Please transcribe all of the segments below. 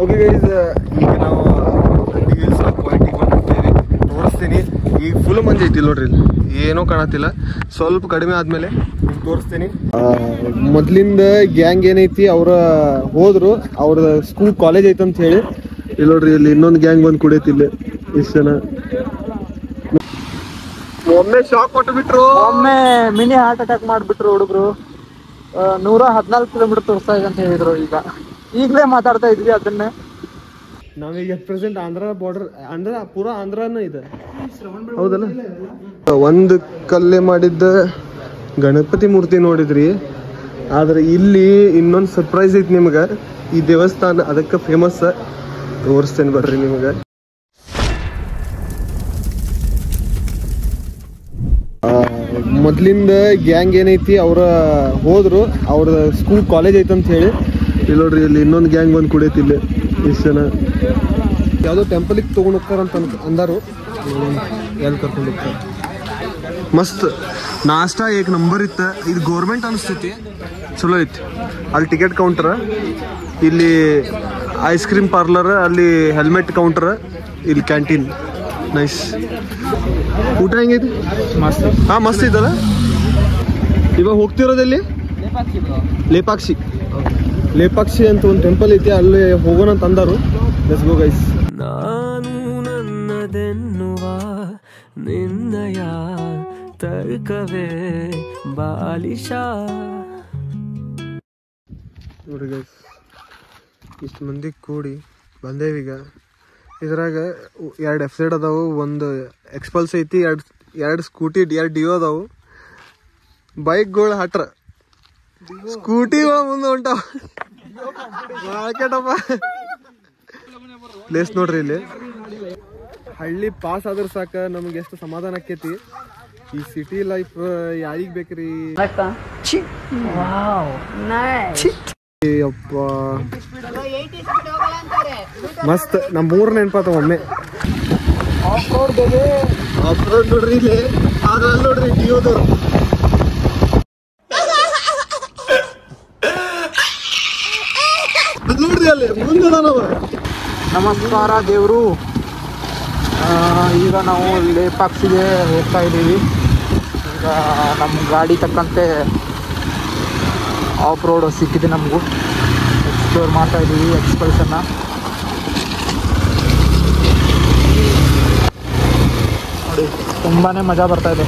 Okay guys, ಈಗ ನಾವು ಪಾಯಿಂಟಿಗೆ ಬಂದಿರ್ತೀವಿ, ತೋರಿಸ್ತೀನಿ. ಈಗ ಫುಲ್ ಮಂದಿ ಐತಿ ನೋಡ್ರಿ, ಇಲ್ಲಿ ಏನೂ ಕಾಣತ್ತಿಲ್ಲ. ಸ್ವಲ್ಪ ಕಡಿಮೆ ಆದ್ಮೇಲೆ ತೋರಿಸ್ತೀನಿ. ಮೊದ್ಲಿಂದ ಗ್ಯಾಂಗ್ ಏನೈತಿ, ಅವ್ರ ಹೋದ್ರು, ಅವ್ರ ಸ್ಕೂಲ್ ಕಾಲೇಜ್ ಐತೆ ಅಂತ ಹೇಳಿ. ಇಲ್ಲಿ ನೋಡ್ರಿ, ಇಲ್ಲಿ ಇನ್ನೊಂದು ಗ್ಯಾಂಗ್ ಬಂದು ಕುಡಿಯತಿಲ್ಲ. ಇಷ್ಟು ಜನ ಒಮ್ಮೆ ಶಾಕ್ ಕೊಟ್ಟು ಬಿಟ್ರು, ಒಮ್ಮೆ ಮಿನಿ ಹಾರ್ಟ್ ಅಟ್ಯಾಕ್ ಮಾಡ್ಬಿಟ್ರು ಹುಡುಗರು. 114 ಕಿಲೋಮೀಟರ್ ತೋರಿಸ್ತಾ ಇದೆ ಅಂತ ಹೇಳಿದ್ರು. ಈಗಲೇ ಮಾತಾಡ್ತಾ ಇದ್ವಿ ಅದನ್ನೇ. ನಾವೀಗ ಪ್ರೆಸೆಂಟ್ ಆಂಧ್ರ ಬಾರ್ಡರ್, ಪೂರಾ ಆಂಧ್ರನ ಇದೆ, ಹೌದಲ್ಲ? ಒಂದು ಕಲ್ಲೇ ಮಾಡಿದ್ದ ಗಣಪತಿ ಮೂರ್ತಿ ನೋಡಿದ್ರಿ, ಆದ್ರೆ ಇಲ್ಲಿ ಇನ್ನೊಂದು ಸರ್ಪ್ರೈಸ್ ಐತಿ ನಿಮ್ಗೆ. ಈ ದೇವಸ್ಥಾನ ಅದಕ್ಕೆ ಫೇಮಸ್, ತೋರಿಸ್ತೇನೆ ಬರ್ರಿ ನಿಮ್ಗೆ. ಮೊದ್ಲಿಂದ ಗ್ಯಾಂಗ್ ಏನೈತಿ, ಅವ್ರ ಹೋದ್ರು, ಅವ್ರ ಸ್ಕೂಲ್ ಕಾಲೇಜ್ ಐತೆ ಅಂತ ಹೇಳಿ. ಇಲ್ಲಿ ನೋಡ್ರಿ, ಇಲ್ಲಿ ಇನ್ನೊಂದು ಗ್ಯಾಂಗ್ ಬಂದು ಕುಡಿಯತಿಲ್ಲ. ಇಷ್ಟು ಜನ ಯಾವುದೋ ಟೆಂಪಲಿಗೆ ತೊಗೊಂಡು ಹೋಗ್ತಾರಂತ ಅಂದಾರು. ಎಲ್ಲಿ ಕರ್ಕೊಂಡು ಹೋಗ್ತಾರೆ. ಮಸ್ತ್ ನಾಷ್ಟಾ ಏಕ್ ನಂಬರ್ ಇತ್ತು. ಇದು ಗೌರ್ಮೆಂಟ್ ಅನಿಸ್ತೈತಿ, ಚಲೋ ಐತಿ. ಅಲ್ಲಿ ಟಿಕೆಟ್ ಕೌಂಟರ್, ಇಲ್ಲಿ ಐಸ್ ಕ್ರೀಮ್ ಪಾರ್ಲರ್, ಅಲ್ಲಿ ಹೆಲ್ಮೆಟ್ ಕೌಂಟರ್, ಇಲ್ಲಿ ಕ್ಯಾಂಟೀನ್. ನೈಸ್. ಊಟ ಹೆಂಗೈತಿ? ಮಸ್ತ್. ಹಾಂ, ಮಸ್ತ್ ಐತಲ್ಲ. ಇವಾಗ ಹೋಗ್ತಿರೋದಲ್ಲಿ ಲೇಪಾಕ್ಷಿ ಅಂತ ಒಂದು ಟೆಂಪಲ್ ಐತಿ, ಅಲ್ಲಿ ಹೋಗೋಣ ಅಂತ ಅಂದಾರು. Let's go guys. ನಾನು ನನ್ನದೆನ್ನುವ ನಿನ್ನಯ ತರ್ಕವೇ ಬಾಲಿಶ. ನೋಡ್ರಿ ಗೈಸ್, ಇಷ್ಟು ಮಂದಿ ಕೂಡಿ ಬಂದೇವೀಗ. ಇದ್ರಾಗ 2 F-Z ಅದಾವು, ಒಂದು ಎಕ್ಸ್ಪಲ್ಸ್ ಐತಿ, 2 ಸ್ಕೂಟಿ, 2 ಡಿಯೋ ಅದಾವು. ಬೈಕ್ಗಳು ಹಟ್ರ, ಸ್ಕೂಟಿಗಳು ಮುಂದೆ ಹೊಂಟಾವ. ಪ್ಲೇಸ್ ನೋಡ್ರಿ, ಇಲ್ಲಿ ಹಳ್ಳಿ ಪಾಸ್ ಆದ್ರ ಸಾಕ ನಮ್ಗೆ ಎಷ್ಟು ಸಮಾಧಾನ ಆಕೇತಿ. ಈ ಸಿಟಿ ಲೈಫ್ ಯಾರಿಗ್ ಬೇಕ್ರಿ? ಅಪ್ಪ ಮಸ್ತ್. ನಮ್ಮೂರ್ ನೆನಪಾತ ಒಮ್ಮೆ. ಆಫ್ ರೋಡ್ ನೋಡ್ರಿ, ಇಲ್ಲಿ ಅದ್ರಲ್ಲಿ ನೋಡ್ರಿ ಡಿಯೋದವ್ರು. ನೋಡ್ರಿ ಅಲ್ಲಿ ಮುಂದೆ ನಮಸ್ಕಾರ ದೇವರು. ಈಗ ನಾವು ಲೇಪಾಕ್ಷಿಗೆ ಹೋಗ್ತಾ ಇದ್ದೀವಿ. ಈಗ ನಮ್ಮ ಗಾಡಿ ತಕ್ಕಂತೆ ಆಫ್ ರೋಡ್ ಸಿಕ್ಕಿದೆ ನಮಗೂ. ಎಕ್ಸ್ಪ್ಲೋರ್ ಮಾಡ್ತಾ ಇದ್ದೀವಿ ಎಕ್ಸ್ಪಲ್ಸನ್ನು. ನೋಡಿ, ತುಂಬಾ ಮಜಾ ಬರ್ತಾ ಇದೆ.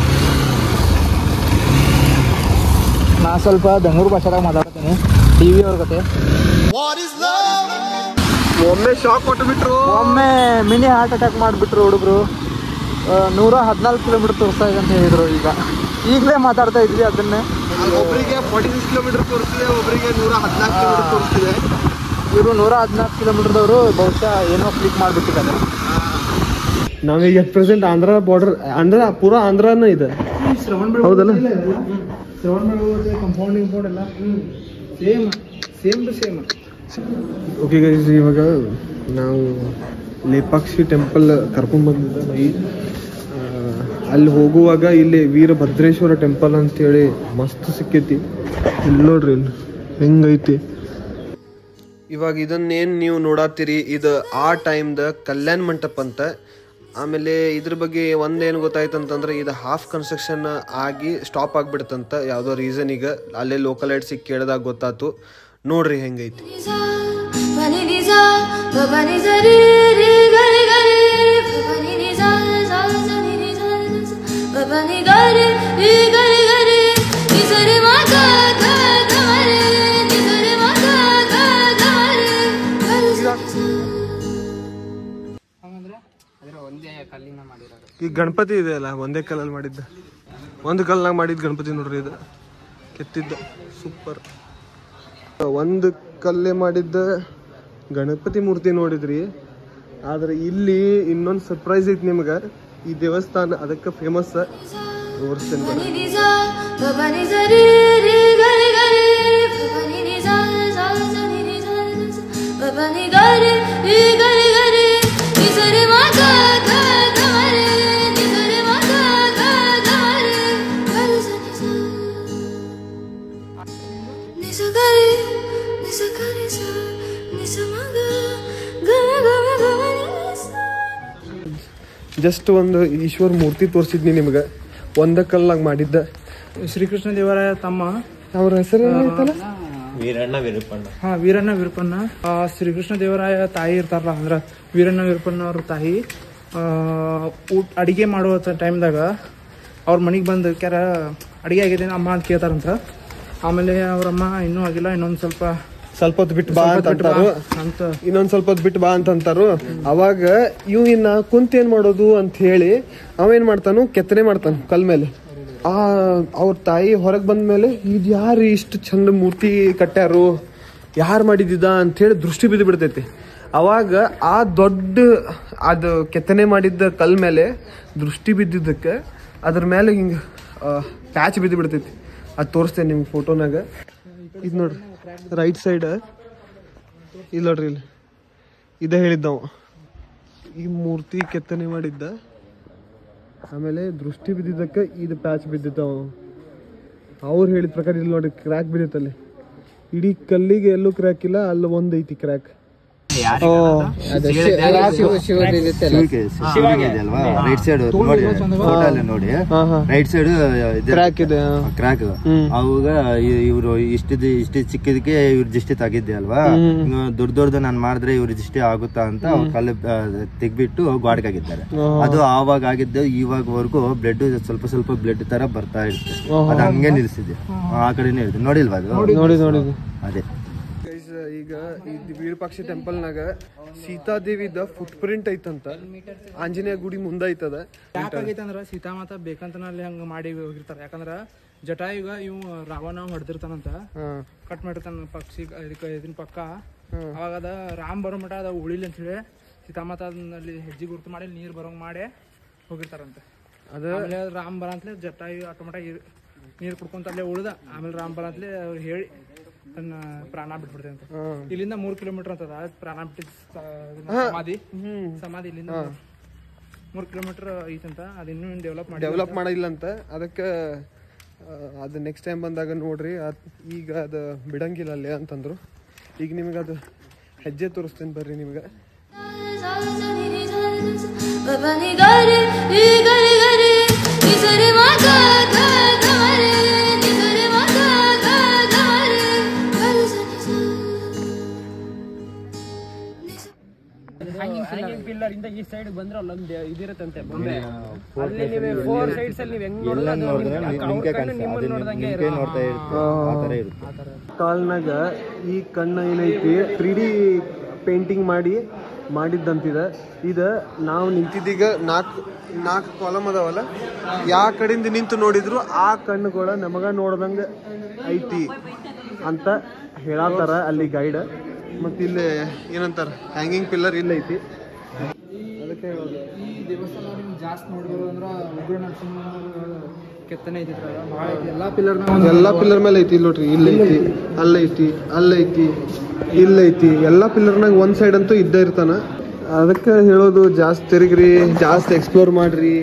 ನಾ ಸ್ವಲ್ಪ ಬೆಂಗಳೂರು ಭಾಷೆದಾಗ ಮಾತಾಡ್ತೀನಿ, TV ಅವ್ರ ಕತೆ. ಒಮ್ಮೆ ಶಾಕ್ ಕೊಟ್ಟು ಬಿಟ್ರು, ಒಮ್ಮೆ ಮಿನಿ ಹಾರ್ಟ್ ಅಟ್ಯಾಕ್ ಮಾಡಿಬಿಟ್ರು ಹುಡುಗರು. 114 ಕಿಲೋಮೀಟರ್ ತೋರಿಸ್ತಾ ಇದೆ ಅಂತ ಹೇಳಿದ್ರು. ಈಗಲೇ ಮಾತಾಡ್ತಾ ಇದ್ವಿ ಅದನ್ನೇ. ಒಬ್ಬರಿಗೆ 46 ಕಿಲೋಮೀಟರ್ ತೋರಿಸ್ತಿದೆ, ಒಬ್ಬರಿಗೆ 114 ಕಿಲೋಮೀಟರ್ ತೋರಿಸ್ತಿದೆ. ಇವರು 114 ಕಿಲೋಮೀಟರ್ದವರು ಬಹುಶಃ ಏನೋ ಕ್ಲಿಕ್ ಮಾಡಿಬಿಟ್ಟಿದ್ದಾರೆ. ನಾವೀಗ ಪ್ರೆಸೆಂಟ್ ಆಂಧ್ರ ಬಾರ್ಡರ್, ಪೂರಾ ಆಂಧ್ರನ ಇದೆ, ಹೌದಲ್ಲ? ಕಂಪೌಂಡಿಂಗ್ ಬೋರ್ಡ್ ಎಲ್ಲ ಸೇಮ್. ಓಕೆ ಗೈಸ್, ಇವಾಗ ನಾವು ಲೇಪಾಕ್ಷಿ ಟೆಂಪಲ್ ಕರ್ಕೊಂಡು ಬಂದಿದ್ದೆ. ಅಲ್ಲಿ ಹೋಗುವಾಗ ಇಲ್ಲಿ ವೀರಭದ್ರೇಶ್ವರ ಟೆಂಪಲ್ ಅಂತೇಳಿ ಮಸ್ತ್ ಸಿಕ್ಕೈತಿ. ಇಲ್ಲಿ ನೋಡ್ರಿ, ಇಲ್ಲಿ ಹೆಂಗೈತಿ. ಇವಾಗ ಇದನ್ನೇನು ನೀವು ನೋಡತ್ತೀರಿ, ಇದು ಆ ಟೈಮ್ದ ಕಲ್ಯಾಣ ಮಂಟಪ ಅಂತ. ಆಮೇಲೆ ಇದ್ರ ಬಗ್ಗೆ ಒಂದೇನು ಗೊತ್ತಾಯ್ತು ಅಂತಂದ್ರೆ, ಇದು ಹಾಫ್ ಕನ್ಸ್ಟ್ರಕ್ಷನ್ ಆಗಿ ಸ್ಟಾಪ್ ಆಗಿಬಿಡ್ತಂತ ಯಾವುದೋ ರೀಸನಿಗೆ. ಅಲ್ಲೇ ಲೋಕಲೈಟ್ಸಿಗೆ ಕೇಳಿದಾಗ ಗೊತ್ತಾಯ್ತು. ನೋಡ್ರಿ ಹೆಂಗೈತಿ. ಈ ಗಣಪತಿ ಇದೆ ಅಲ್ಲ, ಒಂದೇ ಕಲ್ಲಲ್ಲಿ ಮಾಡಿದ್ದ, ಒಂದು ಕಲ್ನಾಗ ಮಾಡಿದ ಗಣಪತಿ ನೋಡ್ರಿ. ಇದು ಕೆತ್ತಿದ್ದ ಸೂಪರ್. ಒಂದು ಕಲ್ಲೇ ಮಾಡಿದ್ದ ಗಣಪತಿ ಮೂರ್ತಿ ನೋಡಿದ್ರಿ, ಆದ್ರೆ ಇಲ್ಲಿ ಇನ್ನೊಂದು ಸರ್ಪ್ರೈಸ್ ಐತಿ ನಿಮ್ಗೆ. ಈ ದೇವಸ್ಥಾನ ಅದಕ್ಕೆ ಫೇಮಸ್, ತೋರಿಸ್ತೇನೆ ಬರ್ರಿ. Nisa ಜಸ್ಟ್ ಒಂದು ಈಶ್ವರ ಮೂರ್ತಿ ತೋರಿಸಿದ್ನಿ ನಿಮ್ಗೆ, ಒಂದ ಕಲ್ಲಾಗ ಮಾಡಿದ್ದ. ಶ್ರೀಕೃಷ್ಣ ದೇವರಾಯ ತಮ್ಮ, ಅವ್ರ ಹೆಸರು ಏನೈತಲ್ಲ? ವೀರಣ್ಣ ವಿರೂಪಣ್ಣ. ವೀರಣ್ಣ ವಿರೂಪಣ್ಣ. ಶ್ರೀಕೃಷ್ಣ ದೇವರಾಯ ತಾಯಿ ಇರ್ತಾರಲ್ಲ, ಅಂದ್ರೆ ವೀರಣ್ಣ ವಿರೂಪಣ್ಣ ಅವ್ರ ತಾಯಿ ಅಡಿಗೆ ಮಾಡುವ ಟೈಮ್ದಾಗ ಅವ್ರ ಮನೆಗೆ ಬಂದು ಕ್ಯಾರ ಅಡಿಗೆ ಆಗಿದೆ ಅಮ್ಮ ಅಂತ ಕೇಳ್ತಾರಂತ. ಆಮೇಲೆ ಅವ್ರಮ್ಮ ಇನ್ನೂ ಆಗಿಲ್ಲ, ಇನ್ನೊಂದು ಸ್ವಲ್ಪ ಹೊತ್ತು ಬಿಟ್ಟು ಬಾ ಅಂತಾರು, ಇನ್ನೊಂದ್ ಸ್ವಲ್ಪ ಹೊತ್ತು ಬಿಟ್ಟು ಬಾ ಅಂತಾರು. ಅವಾಗ ಇವ್ ಇನ್ನ ಕುಂತ ಏನ್ ಮಾಡೋದು ಅಂತ ಹೇಳಿ ಅವೇನ್ ಮಾಡ್ತಾನು, ಕೆತ್ತನೆ ಮಾಡ್ತಾನ ಕಲ್ ಮೇಲೆ. ಅವ್ರ ತಾಯಿ ಹೊರಗೆ ಬಂದ್ಮೇಲೆ ಇದು ಯಾರು ಇಷ್ಟು ಚಂದ ಮೂರ್ತಿ ಕಟ್ಟ್ಯಾರು, ಯಾರು ಮಾಡಿದ್ದ ಅಂತ ಹೇಳಿ ದೃಷ್ಟಿ ಬಿದ್ದು ಬಿಡ್ತೈತಿ. ಅವಾಗ ಆ ದೊಡ್ಡ ಅದು ಕೆತ್ತನೆ ಮಾಡಿದ್ದ ಕಲ್ ಮೇಲೆ ದೃಷ್ಟಿ ಬಿದ್ದಿದ್ದಕ್ಕೆ ಅದ್ರ ಮೇಲೆ ಹಿಂಗ ಪ್ಯಾಚ್ ಬಿದ್ದು ಬಿಡ್ತೈತಿ. ಅದು ತೋರಿಸ್ತೇನೆ ನಿಮ್ಗೆ ಫೋಟೋನಾಗ. ಇದು ನೋಡ್ರಿ ರೈಟ್ ಸೈಡ್, ಇಲ್ಲಿ ನೋಡ್ರಿ, ಇಲ್ಲಿ ಇದೇ ಹೇಳಿದ್ದವ, ಈ ಮೂರ್ತಿ ಕೆತ್ತನೆ ಮಾಡಿದ್ದ. ಆಮೇಲೆ ದೃಷ್ಟಿ ಬಿದ್ದಿದ್ದಕ್ಕೆ ಇದು ಪ್ಯಾಚ್ ಬಿದ್ದಿದ್ದವ. ಅವ್ರು ಹೇಳಿದ ಪ್ರಕಾರ ಇಲ್ಲಿ ನೋಡಿ ಕ್ರ್ಯಾಕ್ ಬಿದ್ದೈತಲ್ಲಿ. ಇಡೀ ಕಲ್ಲಿಗೆ ಎಲ್ಲೂ ಕ್ರ್ಯಾಕ್ ಇಲ್ಲ, ಅಲ್ಲಿ ಒಂದ್ ಐತಿ ಕ್ರ್ಯಾಕ್. ರೈಟ್ ಸೈಡ್ ನೋಡಿ, ರೈಟ್ ಸೈಡ್ ಕ್ರ್ಯಾಕ್ ಇದೆ, ಕ್ರ್ಯಾಕ್. ಅವಾಗ ಇವ್ರು ಇಷ್ಟು ಚಿಕ್ಕದಕ್ಕೆ ಇವ್ರ ದಿಷ್ಟಿ ತೆಗಿದ್ದೆ ಅಲ್ವಾ, ದೊಡ್ಡದು ನಾನ್ ಮಾಡಿದ್ರೆ ಇವ್ರ ದಿಷ್ಟಿ ಆಗುತ್ತಾ ಅಂತ ಕಲ್ಲು ತೆಗ್ಬಿಟ್ಟು ಗಾಡ್ಗಾಗಿದ್ದಾರೆ. ಅದು ಆವಾಗ ಆಗಿದ್ದು ಇವಾಗವರೆಗೂ ಬ್ಲಡ್ ಸ್ವಲ್ಪ ಬ್ಲಡ್ ತರ ಬರ್ತಾ ಇರುತ್ತೆ. ಅದು ಹಂಗೆ ನಿಲ್ಸಿದೆ, ಆ ಕಡೆನೇ ಇರುತ್ತೆ. ನೋಡಿಲ್ವಾ ಅದು? ನೋಡಿ ಅದೇ. ಈಗ ವಿರೂಪಾಕ್ಷ ಟೆಂಪಲ್ನಾಗ ಸೀತಾದೇವಿದ ಫುಟ್ ಪ್ರಿಂಟ್ ಐತಂತ, ಆಂಜನೇಯ ಗುಡಿ ಮುಂದೆ ಐತದ. ಯಾಕಾಗೈತಂದ್ರ ಸೀತಾಮಾತ ಬೇಕಂತ ಅಲ್ಲಿ ಹಂಗ ಮಾಡಿ ಹೋಗಿರ್ತಾರ. ಯಾಕಂದ್ರ ಜಟಾಯುಗ ಇವ್ ರಾವಣ ಹೊಡೆದಿರ್ತಾನಂತ, ಕಟ್ ಮಾಡಿರ್ತಾನ ಪಕ್ಷಿ ಇದನ್ ಪಕ್ಕ. ಅವಾಗ ಅದ ರಾಮ್ ಬರೋ ಮಠ ಅದ ಉಳಿಲಿ ಅಂತ ಹೇಳಿ ಸೀತಾಮಾತ ಅಲ್ಲಿ ಹೆಜ್ಜೆ ಗುರುತು ಮಾಡಿ ನೀರ್ ಬರೋಂಗ್ ಮಾಡಿ ಹೋಗಿರ್ತಾರಂತ. ಆಮೇಲೆ ರಾಮ್ ಬರಂತಲೇ ಜಟಾಯು ಆಟೋಮಟ ನೀರ್ ಕುಡ್ಕೊಂತ ಅಲ್ಲೇ ಉಳ್ದ. ಆಮೇಲೆ ರಾಮ್ ಬರಂತಲೇ ಅವ್ರು ಹೇಳಿ ತನ್ನ ಪ್ರಾಣ ಬಿಟ್ಬಿಡ್ತೆ ಅಂತ. ಇಲ್ಲಿಂದ 3 ಕಿಲೋಮೀಟರ್ ಅಂತದ ಪ್ರಾಣ ಬಿಟ್ಟಿದ್ ಸಮಾಧಿ. ಇಲ್ಲಿಂದ 3 ಕಿಲೋಮೀಟರ್ ಐತಂತ. ಅದಿನ್ನೂ ಡೆವಲಪ್ ಮಾಡಿಲ್ಲ ಅಂತ. ಅದಕ್ಕೆ ಅದು ನೆಕ್ಸ್ಟ್ ಟೈಮ್ ಬಂದಾಗ ನೋಡ್ರಿ. ಈಗ ಅದು ಬಿಡಂಗಿಲ್ಲ ಅಲ್ಲೇ ಅಂತಂದ್ರು. ಈಗ ನಿಮ್ಗೆ ಅದು ಹೆಜ್ಜೆ ತೋರಿಸ್ತೇನೆ ಬರ್ರಿ ನಿಮ್ಗೆ. ಪಿಲ್ಲರ್ ಇಂದ ಈ ಸೈಡ್ ಬಂದ್ರೆ ಅಲ್ಲೊಂದು ಇದಿರುತ್ತಂತೆ ಬೊಂಬೆ. ಅಲ್ಲಿ ನೀವು 4 ಸೈಡ್ಸ್ ಅಲ್ಲಿ ನೀವು ಹೆಂಗ್ ಕಾಲ್ನಾಗ ಈ ಕಣ್ಣು ಏನೈತಿ 3D ಪೇಂಟಿಂಗ್ ಮಾಡಿದ್ದಂತಿದೆ. ಇದು ನಾವು ನಿಂತಿದ್ದೀಗ 4 ಕಾಲಮ್ ಅದಾವಲ್ಲ, ಯಾವ ಕಡೆಯಿಂದ ನಿಂತು ನೋಡಿದ್ರು ಆ ಕಣ್ಣುಗಳ ನಮಗ ನೋಡ್ದಂಗೆ ಐತಿ ಅಂತ ಹೇಳತ್ತಾರ ಅಲ್ಲಿ ಗೈಡ್. ಮತ್ತು ಇಲ್ಲಿ ಏನಂತಾರ ಹ್ಯಾಂಗಿಂಗ್ ಪಿಲ್ಲರ್ ಇಲ್ಲ ಐತಿ. ಅದಕ್ಕೆ ಈ ದೇವಸ್ಥಾನ ಜಾಸ್ತಿ ನೋಡಿದ್ರು ಅಂದ್ರ ಉಗ್ರ ನರಸಿಂಹ ಕೆತ್ತನೆ ಐತಿದ್ರ ಭಾಳ ಐತಿ. ಎಲ್ಲಾ ಪಿಲ್ಲರ್ ಮೇಲೆ ಐತಿ. ಇಲ್ಲಿ ನೋಡ್ರಿ, ಇಲ್ಲೈತಿ, ಅಲ್ಲೈತಿ, ಅಲ್ಲೈತಿ, ಇಲ್ಲೈತಿ. ಎಲ್ಲಾ ಪಿಲ್ಲರ್ನಾಗ ಒಂದ್ ಸೈಡ್ ಅಂತೂ ಇದ್ದ ಇರ್ತಾನ. ಅದಕ್ಕೆ ಹೇಳೋದು ಜಾಸ್ತಿ ತಿರುಗ್ರಿ, ಜಾಸ್ತಿ ಎಕ್ಸ್ಪ್ಲೋರ್ ಮಾಡ್ರಿ.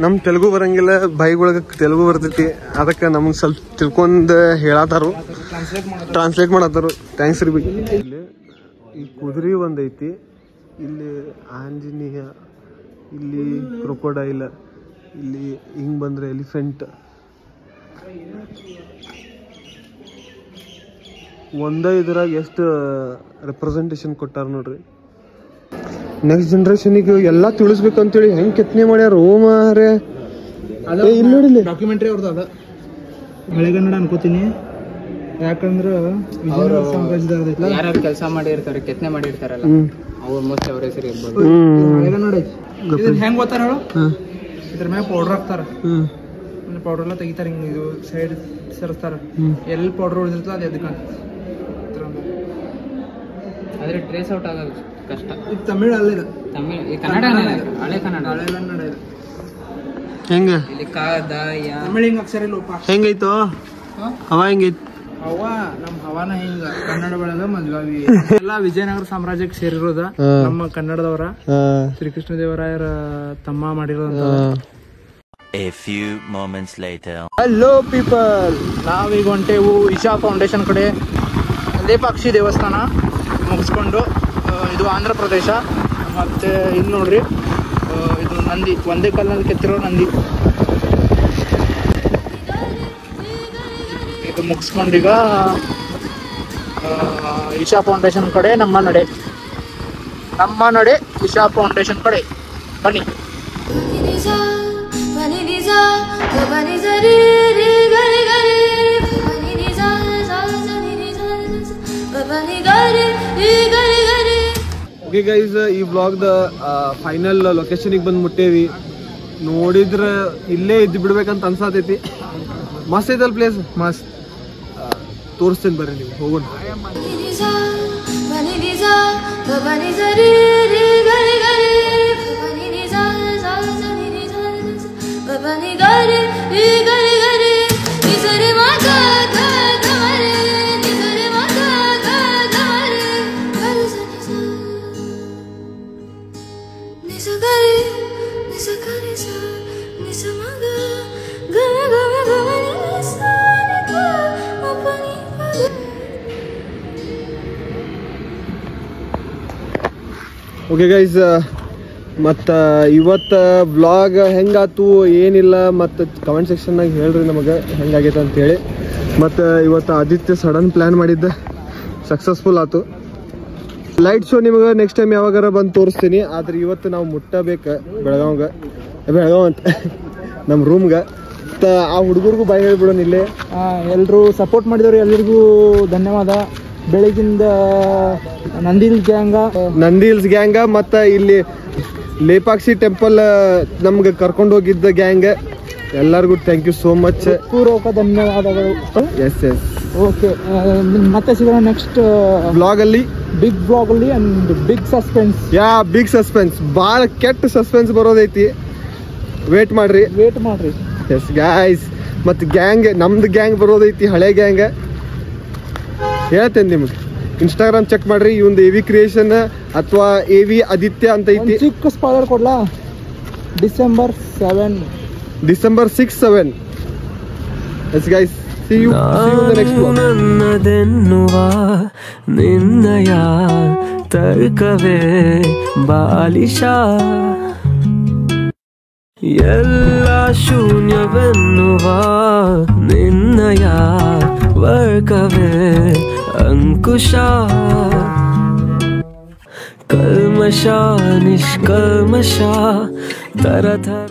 ನಮ್ ತೆಲುಗು ಬರಂಗಿಲ್ಲ, ಬೈಗೊಳಗ ತೆಲುಗು ಬರ್ತೈತಿ. ಅದಕ್ಕೆ ನಮ್ಗೆ ಸ್ವಲ್ಪ ತಿಳ್ಕೊಂಡ್ ಹೇಳತ್ತಾರು, ಟ್ರಾನ್ಸ್ಲೇಟ್ ಮಾಡತ್ತಾರು. ಥ್ಯಾಂಕ್ಸ್ ರೀ ಬೈ. ಇಲ್ಲಿ ಈ ಕುದುರೆ ಒಂದೈತಿ, ಇಲ್ಲಿ ಆಂಜನೇಯ, ಇಲ್ಲಿ ಕ್ರೊಕೊಡೈಲ್, ಇಲ್ಲಿ ಹಿಂಗ್ ಬಂದ್ರೆ ಎಲಿಫೆಂಟ್. ಒಂದ ಇದ್ರಾಗ ಎಷ್ಟು ರೆಪ್ರೆಸೆಂಟೇಷನ್ ಕೊಟ್ಟಾರ ನೋಡ್ರಿ. ನೆಕ್ಸ್ಟ್ ಜನರೇಷನ್ಗೆ ಎಲ್ಲಾ ತಿಳಿಸ್ಬೇಕಂತೇಳಿ ಹೆಂಗ್ ಕೆತ್ತನೆ ಮಾಡ್ಯಾರ. ಓಮಾರೆ ಇಲ್ಲಿ ನೋಡಿಲ್ಲ, ಡಾಕ್ಯುಮೆಂಟ್ರಿ ಅವ್ರದ್ದು ಅದ. ಹಳೆಗನ್ನಡ ಅನ್ಕೋತೀನಿ. ಯಾಕಂದ್ರ ಯಾರು ಕೆಲಸ ಮಾಡಿರ್ತಾರೆ, ಕೆತ್ತನೆ ಮಾಡಿರ್ತಾರಲ್ಲ, ಅವ್ರ ಮೋಸ್ಟ್ ಅವ್ರ ಹೆಸರು ಇರ್ಬೋದು. ಹಳೆಗನ್ನಡ ಐತಿ. ಹೆಂಗ್ ಗೊತ್ತಾರ ಹೇಳು, ಇದ್ರ ಮ್ಯಾಗ ಪೌಡರ್ ಹಾಕ್ತಾರ. ಪೌಡರ್ ಎಲ್ಲ ತೆಗಿತಾರ, ಹಿಂಗ ಇದು ಸೈಡ್ ಸರಿಸ್ತಾರ. ಎಲ್ಲಿ ಪೌಡರ್ ಉಳಿದಿರ್ತದ ಅದು ಎದಕ್ಕೆ ಆದ್ರೆ ಟ್ರೇಸ್ ಔಟ್ ಆಗೋದು ಕಷ್ಟ. ಇದು ತಮಿಳ್ ಅಲ್ಲ, ಇದು ತಮಿಳ್. ಈ ಕನ್ನಡ ಹಳೆ ಕನ್ನಡ ಇದು ಹೆಂಗ ಇಲ್ಲಿ ಕಾ ದ ಯಾ ತಮಿಳ್ ಹಿಂಗ ಅಕ್ಷರ ಲೋಪ ಹೆಂಗೈತೋ ಹವ ಹೆಂಗೈತಿ. ಹವ ನಮ್ ಹವಾನ ಹಿಂಗ ಕನ್ನಡ ಒಳಗ ಮದ್ಗಾವಿ ಎಲ್ಲಾ ವಿಜಯನಗರ ಸಾಮ್ರಾಜ್ಯಕ್ಕೆ ಸೇರಿರೋದ ನಮ್ಮ ಕನ್ನಡದವರ. ಶ್ರೀಕೃಷ್ಣ ದೇವರಾಯರ ತಮ್ಮ ಮಾಡಿರೋದಂತ. A few moments later. Hello people, ನಾವೀಗ ಹೊಂಟೇವು ಇಶಾ ಫೌಂಡೇಶನ್ ಕಡೆ. ಲೇಪಾಕ್ಷಿ ದೇವಸ್ಥಾನ ಮುಗಿಸ್ಕೊಂಡು ಇದು ಆಂಧ್ರ ಪ್ರದೇಶ. ಮತ್ತೆ ಇಲ್ಲಿ ನೋಡ್ರಿ, ಇದು ನಂದಿ, ಒಂದೇ ಕಾಲದಲ್ಲಿ ಕೆತ್ತಿರೋ ನಂದಿ. ಇದು ಮುಗಿಸ್ಕೊಂಡೀಗ ಇಶಾ ಫೌಂಡೇಶನ್ ಕಡೆ ನಮ್ಮ ನಡೆ ಇಶಾ ಫೌಂಡೇಶನ್ ಕಡೆ ಬನ್ನಿ. ಓಕೆ ಗೈಸ್, ಈ ವ್ಲಾಗ್ದ ಫೈನಲ್ ಲೊಕೇಶನಿಗೆ ಬಂದು ಮುಟ್ಟೇವಿ. ನೋಡಿದ್ರೆ ಇಲ್ಲೇ ಇದ್ದು ಬಿಡ್ಬೇಕಂತ ಅನ್ಸಾತೈತಿ. ಮಸ್ತ್ ಐತಲ್ ಪ್ಲೇಸ್, ಮಸ್ತ್. ತೋರಿಸ್ತೇನೆ ಬರ್ರಿ, ನೀವು ಹೋಗೋಣ. ಓಕೆ ಗೈಸ್, ಮತ್ತು ಇವತ್ತು ವ್ಲಾಗ್ ಹೆಂಗಾತು ಏನಿಲ್ಲ ಮತ್ತು ಕಮೆಂಟ್ ಸೆಕ್ಷನ್ನಾಗ ಹೇಳ್ರಿ ನಮಗೆ ಹೆಂಗಾಗೈತೆ ಅಂತೇಳಿ. ಮತ್ತು ಇವತ್ತು ಆದಿತ್ಯ ಸಡನ್ ಪ್ಲ್ಯಾನ್ ಮಾಡಿದ್ದೆ ಸಕ್ಸಸ್ಫುಲ್ ಆಯ್ತು. ಲೈಟ್ ಶೋ ನಿಮಗೆ ನೆಕ್ಸ್ಟ್ ಟೈಮ್ ಯಾವಾಗಾರ ಬಂದು ತೋರಿಸ್ತೀನಿ. ಆದ್ರೆ ಇವತ್ತು ನಾವು ಮುಟ್ಟಬೇಕು ಬೆಳಗಾವ್ ಅಂತ ನಮ್ಮ ರೂಮ್ಗೆ. ಆ ಹುಡುಗರಿಗೂ ಬಾಯ್ ಹೇಳ್ಬಿಡೋಣ ಇಲ್ಲೇ. ಎಲ್ಲರೂ ಸಪೋರ್ಟ್ ಮಾಡಿದವರು ಎಲ್ರಿಗೂ ಧನ್ಯವಾದ. ಬೆಳಗಿಂದ ನಂದಿ ಹಿಲ್ಸ್ ಗ್ಯಾಂಗ ಮತ್ತು ಇಲ್ಲಿ ಲೇಪಾಕ್ಷಿ ಟೆಂಪಲ್ ನಮ್ಗೆ ಕರ್ಕೊಂಡು ಹೋಗಿದ್ದ ಗ್ಯಾಂಗ್ ಎಲ್ಲರಿಗೂ ಥ್ಯಾಂಕ್ ಯು ಸೋ ಮಚ್, ಪೂರ್ವಕ ಧನ್ಯವಾದಗಳು. ಎಸ್ ಓಕೆ, ಮತ್ತೆ ಸಿಗೋಣ ನೆಕ್ಸ್ಟ್ ಬ್ಲಾಗಲ್ಲಿ, ಬಿಗ್ ಬ್ಲಾಗಲ್ಲಿ. ಅಂಡ್ ಬಿಗ್ ಸಸ್ಪೆನ್ಸ್, ಭಾಳ ಕೆಟ್ಟ ಸಸ್ಪೆನ್ಸ್ ಬರೋದೈತಿ. ವೇಟ್ ಮಾಡ್ರಿ. ಎಸ್ ಗಾಯ್ಸ್, ಮತ್ತು ಗ್ಯಾಂಗ್, ನಮ್ದು ಗ್ಯಾಂಗ್ ಬರೋದೈತಿ, ಹಳೆ ಗ್ಯಾಂಗ್. ಹೇಳ್ತೇನೆ ನಿಮ್ಗೆ, ಇನ್ಸ್ಟಾಗ್ರಾಮ್ ಚೆಕ್ ಮಾಡ್ರಿ. ಇವಂದು AV ಕ್ರಿಯೇಷನ್ ಅಥವಾ AV ಆದಿತ್ಯ ಅಂತ ಐತಿ. ಚಿಕ್ಕ ಸ್ಪಾಯ್ಲರ್ ಕೊಡ್ಲಾ? December 6, 7. Yes guys, see you in the next vlog. ನನ್ನದೆನ್ನುವ ನಿನ್ನಯ ತರ್ಕವೇ ಬಾಲಿಶ, ಎಲ್ಲ ಶೂನ್ಯವೆನ್ನುವ ನಿನ್ನಯ ವರ್ಗವೇ ಅಂಕುಶ, ಕಲ್ಮಶ ನಿಷ್ಕಲ್ಮಶ ತರತರ